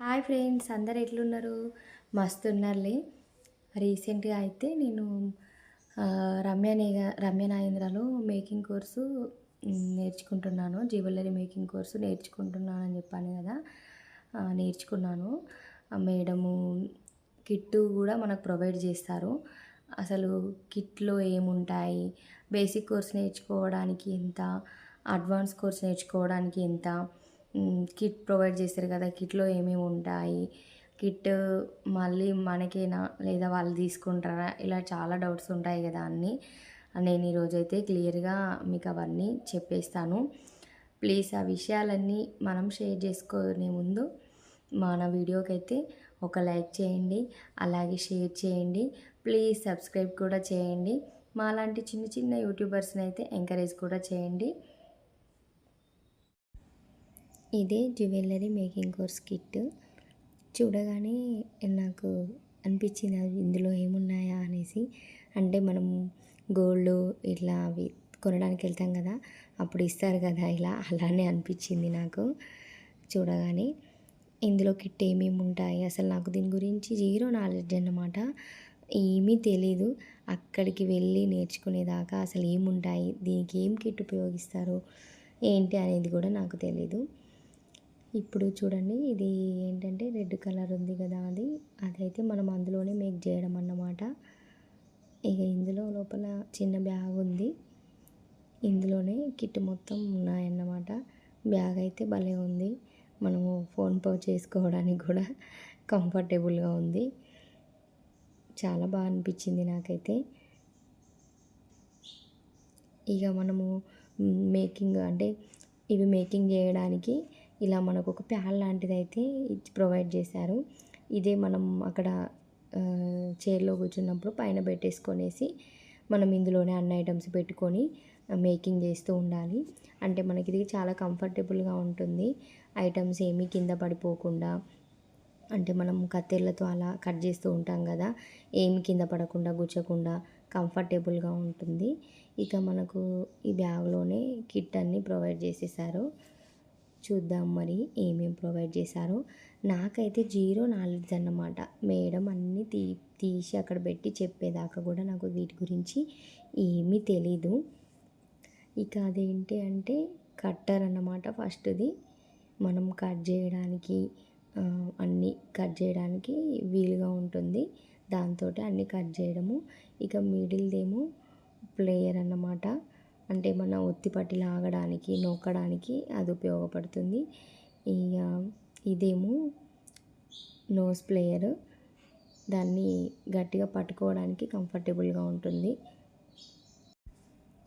Hi friends, అందరు ఎట్లున్నారు? మస్తు ఉన్నారులే. రీసెంట్గా అయితే నేను రమ్య నాగేంద్రలో మేకింగ్ కోర్సు నేర్చుకుంటున్నాను. జ్యువెలరీ మేకింగ్ కోర్సు నేర్చుకుంటున్నాను అని చెప్పాను కదా. నేర్చుకున్నాను. మేడము కిట్టు కూడా మనకు ప్రొవైడ్ చేస్తారు. అసలు కిట్లో ఏముంటాయి, బేసిక్ కోర్స్ నేర్చుకోవడానికి ఎంత, అడ్వాన్స్ కోర్స్ నేర్చుకోవడానికి ఎంత, కిట్ ప్రొవైడ్ చేస్తారు కదా, కిట్లో ఏమేమి ఉంటాయి, కిట్ మళ్ళీ మనకేనా లేదా వాళ్ళు తీసుకుంటారా, ఇలా చాలా డౌట్స్ ఉంటాయి కదా అన్నీ. నేను ఈరోజైతే క్లియర్గా మీకు అవన్నీ చెప్పేస్తాను. ప్లీజ్ ఆ విషయాలన్నీ మనం షేర్ చేసుకునే ముందు మన వీడియోకి అయితే ఒక లైక్ చేయండి, అలాగే షేర్ చేయండి. ప్లీజ్ సబ్స్క్రైబ్ కూడా చేయండి. మాలాంటి చిన్న చిన్న యూట్యూబర్స్ని అయితే ఎంకరేజ్ కూడా చేయండి. ఇదే జ్యువెలరీ మేకింగ్ కోర్స్ కిట్. చూడగానే నాకు అనిపించింది అది ఇందులో ఏమున్నాయా అనేసి. అంటే మనం గోల్డ్ ఇట్లా అవి కొనడానికి వెళ్తాం కదా, అప్పుడు ఇస్తారు కదా ఇలా, అలానే అనిపించింది నాకు చూడగానే. ఇందులో కిట్ ఏమేమి ఉంటాయి, అసలు నాకు దీని గురించి జీరో నాలెడ్జ్ అన్నమాట. ఏమీ తెలీదు. అక్కడికి వెళ్ళి నేర్చుకునేదాకా అసలు ఏముంటాయి, దీనికి ఏం కిట్ ఉపయోగిస్తారు ఏంటి అనేది కూడా నాకు తెలీదు. ఇప్పుడు చూడండి, ఇది ఏంటంటే రెడ్ కలర్ ఉంది కదా, అదైతే మనం అందులోనే మేక్ చేయడం అన్నమాట. ఇక ఇందులో లోపల చిన్న బ్యాగ్ ఉంది, ఇందులోనే కిట్ మొత్తం ఉన్నాయన్నమాట. బ్యాగ్ అయితే భలే ఉంది, మనము ఫోన్ పే చేసుకోవడానికి కూడా కంఫర్టబుల్గా ఉంది. చాలా బాగా అనిపించింది నాకైతే. ఇక మనము మేకింగ్ అంటే ఇవి మేకింగ్ చేయడానికి ఇలా మనకు ఒక ప్యాన్ లాంటిది అయితే ప్రొవైడ్ చేశారు. ఇదే మనం అక్కడ చైర్లో కూర్చున్నప్పుడు పైన పెట్టేసుకొనేసి మనం ఇందులోనే అన్ని ఐటమ్స్ పెట్టుకొని మేకింగ్ చేస్తూ ఉండాలి. అంటే మనకి ఇది చాలా కంఫర్టబుల్గా ఉంటుంది, ఐటమ్స్ ఏమీ కింద పడిపోకుండా. అంటే మనం కత్తెర్లతో అలా కట్ చేస్తూ ఉంటాం కదా, ఏమి కింద పడకుండా గుచ్చకుండా కంఫర్టబుల్గా ఉంటుంది. ఇక మనకు ఈ బ్యాగ్లోనే కిట్ అన్నీ ప్రొవైడ్ చేసేసారు. చూద్దాం మరి ఏమేమి ప్రొవైడ్ చేశారో. నాకైతే జీరో నాలెడ్జ్ అన్నమాట. మేడం అన్నీ తీసి అక్కడ పెట్టి చెప్పేదాకా కూడా నాకు వీటి గురించి ఏమీ తెలీదు. ఇక అదేంటి అంటే కట్టర్ అన్నమాట. ఫస్ట్ది మనం కట్ చేయడానికి అన్నీ కట్ చేయడానికి వీలుగా ఉంటుంది, దాంతో అన్నీ కట్ చేయడము. ఇక మిడిల్దేమో ప్లేయర్ అన్నమాట. అంటే మన ఒత్తిపట్టి లాగడానికి నొక్కడానికి అది ఉపయోగపడుతుంది. ఇక ఇదేమో నోస్ ప్లేయర్, దాన్ని గట్టిగా పట్టుకోవడానికి కంఫర్టబుల్గా ఉంటుంది.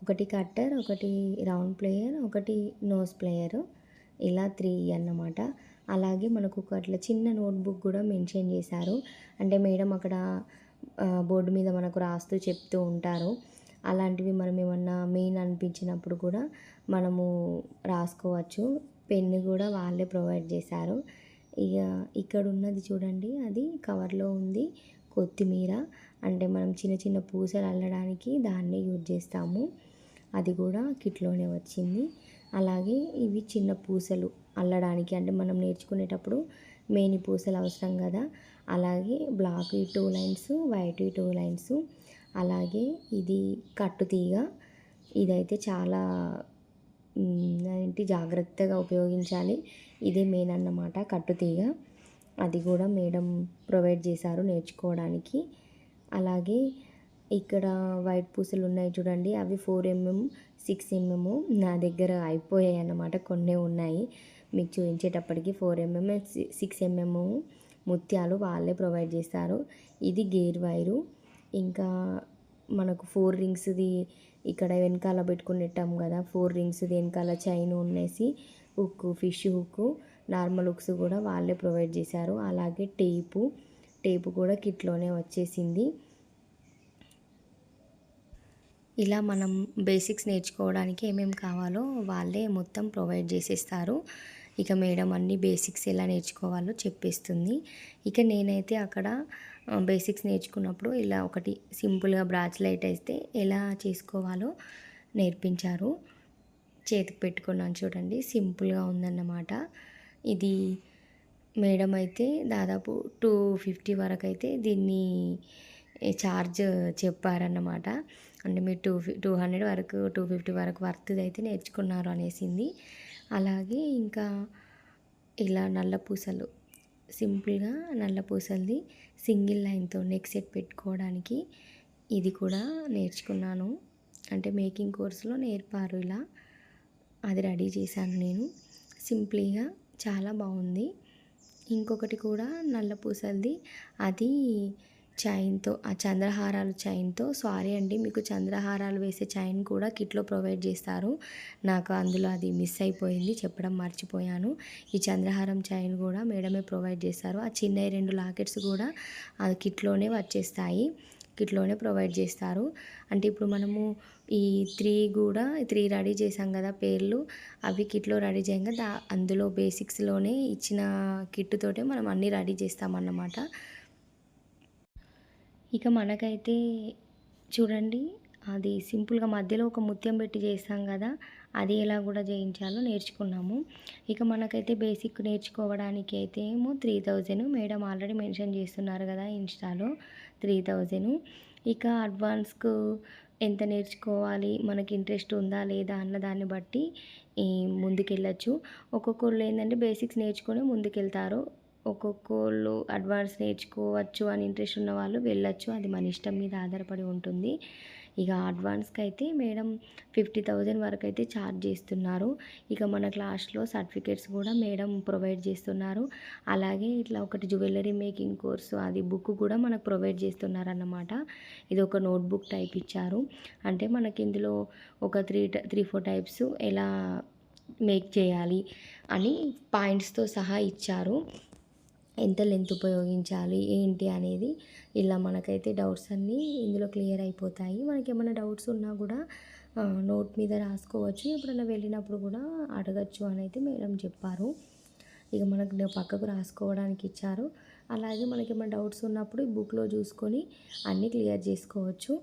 ఒకటి కట్టర్, ఒకటి రౌండ్ ప్లేయర్, ఒకటి నోస్ ప్లేయర్, ఇలా 3 అన్నమాట. అలాగే మనకు ఒక అట్లా చిన్న నోట్బుక్ కూడా మెన్షన్ చేశారు. అంటే మేడం అక్కడ బోర్డు మీద మనకు రాస్తూ చెప్తూ ఉంటారు. అలాంటివి మనం ఏమన్నా మెయిన్ అనిపించినప్పుడు కూడా మనము రాసుకోవచ్చు. పెన్ను కూడా వాళ్ళే ప్రొవైడ్ చేశారు. ఇక ఇక్కడ ఉన్నది చూడండి, అది కవర్లో ఉంది కొత్తిమీర. అంటే మనం చిన్న చిన్న పూసలు అల్లడానికి దాన్నే యూజ్ చేస్తాము, అది కూడా కిట్లోనే వచ్చింది. అలాగే ఇవి చిన్న పూసలు అల్లడానికి, అంటే మనం నేర్చుకునేటప్పుడు మేని పూసలు అవసరం కదా, అలాగే బ్లాక్ 2 లైన్స్, వైట్ 2 లైన్స్. అలాగే ఇది కట్టుతీగ, ఇదైతే చాలా ఏంటి జాగ్రత్తగా ఉపయోగించాలి. ఇదే మెయిన్ అన్నమాట కట్టుతీగ. అది కూడా మేడం ప్రొవైడ్ చేశారు నేర్చుకోవడానికి. అలాగే ఇక్కడ వైట్ పూసలు ఉన్నాయి చూడండి, అవి 4mm 6mm. నా దగ్గర అయిపోయాయి అన్నమాట, కొన్నే ఉన్నాయి. మీకు చూపించేటప్పటికి 4mm 6mm ముత్యాలు వాళ్ళే ప్రొవైడ్ చేస్తారు. ఇది గేర్ వైరు. ఇంకా మనకు 4 రింగ్స్ది ఇక్కడ వెనకాల పెట్టుకునేటాం కదా, 4 రింగ్స్ది వెనకాల చైన్ ఉన్నేసి hook, fish hook, normal hooks కూడా వాళ్ళే ప్రొవైడ్ చేశారు. అలాగే టేపు కూడా కిట్లోనే వచ్చేసింది. ఇలా మనం బేసిక్స్ నేర్చుకోవడానికి ఏమేమి కావాలో వాళ్ళే మొత్తం ప్రొవైడ్ చేసేస్తారు. ఇక మేడం అన్ని బేసిక్స్ ఎలా నేర్చుకోవాలో చెప్పేస్తుంది. ఇక నేనైతే అక్కడ బేసిక్స్ నేర్చుకున్నప్పుడు ఇలా ఒకటి సింపుల్గా బ్రాస్లెట్ అయితే ఎలా చేసుకోవాలో నేర్పించారు. చేతికి పెట్టుకున్నాను చూడండి, సింపుల్గా ఉందన్నమాట. ఇది మేడం అయితే దాదాపు 250 వరకైతే దీన్ని ఛార్జ్ చెప్పారన్నమాట. అంటే మీరు 200 వరకు 250 వరకు వర్త్‌దయితే నేర్చుకున్నారు అనేసింది. అలాగే ఇంకా ఇలా నల్ల పూసలు సింపుల్‌గా నల్ల పూసలది సింగిల్ లైన్‌తో నెక్ సెట్ పెట్టుకోవడానికి ఇది కూడా నేర్చుకున్నాను. అంటే మేకింగ్ కోర్స్‌లో నేర్పారు ఇలా. అది రెడీ చేశాను నేను. సింప్లీగా చాలా బాగుంది. ఇంకొకటి కూడా నల్ల పూసలది అది చైన్‌తో ఆ చంద్రహారాలు చైన్‌తో సారీ అండి మీకు చంద్రహారాలు వేసే చైన్ కూడా కిట్‌లో ప్రొవైడ్ చేస్తారు. నాకు అందులో అది మిస్ అయిపోయింది చెప్పడం మర్చిపోయాను. ఈ చంద్రహారం చైన్ కూడా మేడమే ప్రొవైడ్ చేస్తారు. ఆ చిన్నయి 2 లాకెట్స్ కూడా అది కిట్‌లోనే వచ్చేస్తాయి. కిట్‌లోనే ప్రొవైడ్ చేస్తారు. అంటే ఇప్పుడు మనము ఈ 3 రెడీ చేసాం కదా పేర్లు అవి కిట్‌లో రెడీ చేయంగా అందులో బేసిక్స్‌లోనే ఇచ్చిన కిట్ తోటే మనం అన్నీ రెడీ చేస్తామన్నమాట. ఇక మనకైతే చూడండి అది సింపుల్‌గా మధ్యలో ఒక ముత్యం పెట్టి చేస్తాం కదా! అది ఎలా కూడా చేయించాలో నేర్చుకున్నాము. ఇక మనకైతే బేసిక్ నేర్చుకోవడానికి అయితే ఏమో 3000 మేడం ఆల్రెడీ మెన్షన్ చేస్తున్నారు కదా ఇన్‌స్టాలో 3000 ఇక అడ్వాన్స్‌కు ఎంత నేర్చుకోవాలి, మనకి ఇంట్రెస్ట్ ఉందా లేదా అన్న దాన్ని బట్టి ముందుకెళ్ళొచ్చు. ఒక్కొక్కళ్ళు ఏందంటే బేసిక్స్ నేర్చుకొని ముందుకెళ్తారు. ఒక్కొక్కళ్ళు అడ్వాన్స్ నేర్చుకోవచ్చు అని ఇంట్రెస్ట్ ఉన్న వాళ్ళు వెళ్ళొచ్చు. అది మన ఇష్టం మీద ఆధారపడి ఉంటుంది. ఇక అడ్వాన్స్‌కైతే మేడం 50,000 వరకైతే ఛార్జ్ చేస్తున్నారు. ఇక మన క్లాస్‌లో సర్టిఫికేట్స్ కూడా మేడం ప్రొవైడ్ చేస్తున్నారు. అలాగే ఇట్లా ఒకటి జ్యువెల్లరీ మేకింగ్ కోర్సు అది బుక్ కూడా మనకు ప్రొవైడ్ చేస్తున్నారన్నమాట. ఇది ఒక నోట్‌బుక్ టైప్ ఇచ్చారు. అంటే మనకి ఇందులో ఒక 4 టైప్స్ ఎలా మేక్ చేయాలి అని పాయింట్స్‌తో సహా ఇచ్చారు. ఎంత లెంత్ ఉపయోగించాలి ఏంటి అనేది ఇలా మనకైతే డౌట్స్ అన్నీ ఇందులో క్లియర్ అయిపోతాయి. మనకేమైనా డౌట్స్ ఉన్నా కూడా నోట్ మీద రాసుకోవచ్చు. ఎప్పుడైనా వెళ్ళినప్పుడు కూడా అడగచ్చు అని అయితే మేడం చెప్పారు. ఇక మనకు పక్కకు రాసుకోవడానికి ఇచ్చారు. అలాగే మనకేమైనా డౌట్స్ ఉన్నప్పుడు ఈ బుక్‌లో చూసుకొని అన్నీ క్లియర్ చేసుకోవచ్చు.